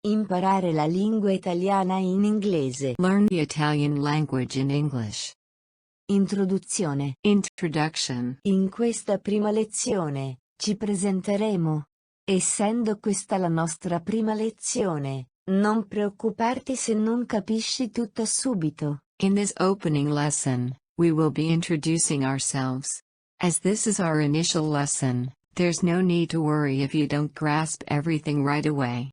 Imparare la lingua italiana in inglese. Learn the Italian language in English. Introduzione. Introduction. In questa prima lezione, ci presenteremo. Essendo questa la nostra prima lezione, non preoccuparti se non capisci tutto subito. In this opening lesson, we will be introducing ourselves. As this is our initial lesson, there's no need to worry if you don't grasp everything right away.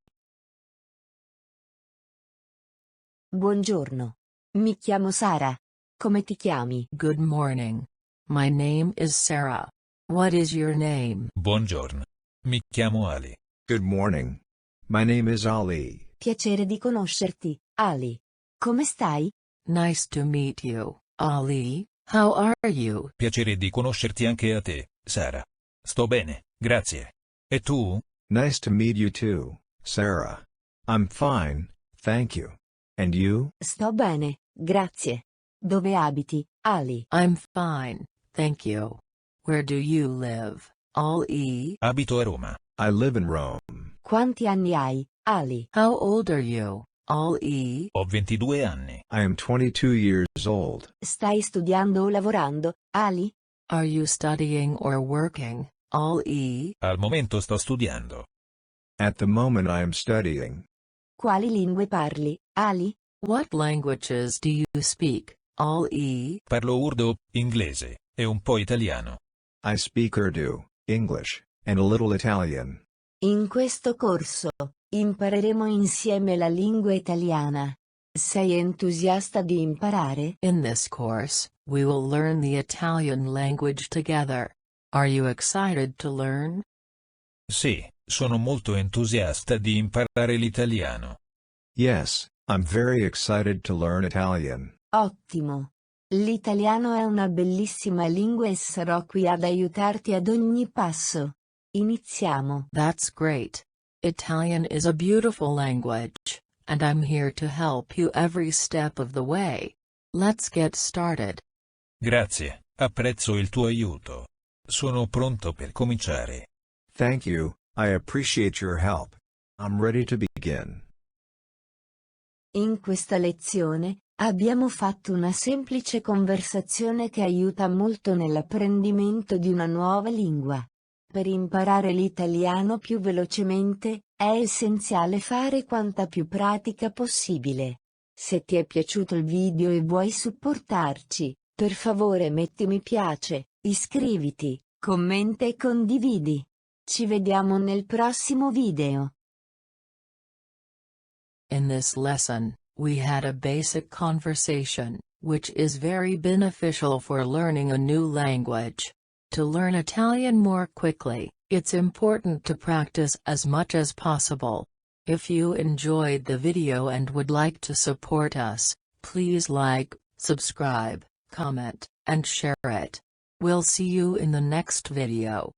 Buongiorno. Mi chiamo Sara. Come ti chiami? Good morning. My name is Sarah. What is your name? Buongiorno. Mi chiamo Ali. Good morning. My name is Ali. Piacere di conoscerti, Ali. Come stai? Nice to meet you, Ali. How are you? Piacere di conoscerti anche a te, Sara. Sto bene, grazie. E tu? Nice to meet you too, Sarah. I'm fine, thank you. And you? Sto bene, grazie. Dove abiti, Ali? I'm fine, thank you. Where do you live, Ali? Abito a Roma. I live in Rome. Quanti anni hai, Ali? How old are you, Ali? Ho 22 anni. I am 22 years old. Stai studiando o lavorando, Ali? Are you studying or working, Ali? Al momento sto studiando. At the moment I am studying. Quali lingue parli, Ali? What languages do you speak, Ali? Parlo Urdu, inglese, e un po' italiano. I speak Urdu, English, and a little Italian. In questo corso, impareremo insieme la lingua italiana. Sei entusiasta di imparare? In this course, we will learn the Italian language together. Are you excited to learn? Sì, sono molto entusiasta di imparare l'italiano. Yes, I'm very excited to learn Italian. Ottimo. L'italiano è una bellissima lingua e sarò qui ad aiutarti ad ogni passo. Iniziamo. That's great. Italian is a beautiful language, and I'm here to help you every step of the way. Let's get started. Grazie, apprezzo il tuo aiuto. Sono pronto per cominciare. Thank you, I appreciate your help. I'm ready to begin. In questa lezione, abbiamo fatto una semplice conversazione che aiuta molto nell'apprendimento di una nuova lingua. Per imparare l'italiano più velocemente, è essenziale fare quanta più pratica possibile. Se ti è piaciuto il video e vuoi supportarci, per favore metti mi piace, iscriviti, commenta e condividi. Ci vediamo nel prossimo video. In this lesson, we had a basic conversation, which is very beneficial for learning a new language. To learn Italian more quickly, it's important to practice as much as possible. If you enjoyed the video and would like to support us, please like, subscribe, comment, and share it. We'll see you in the next video.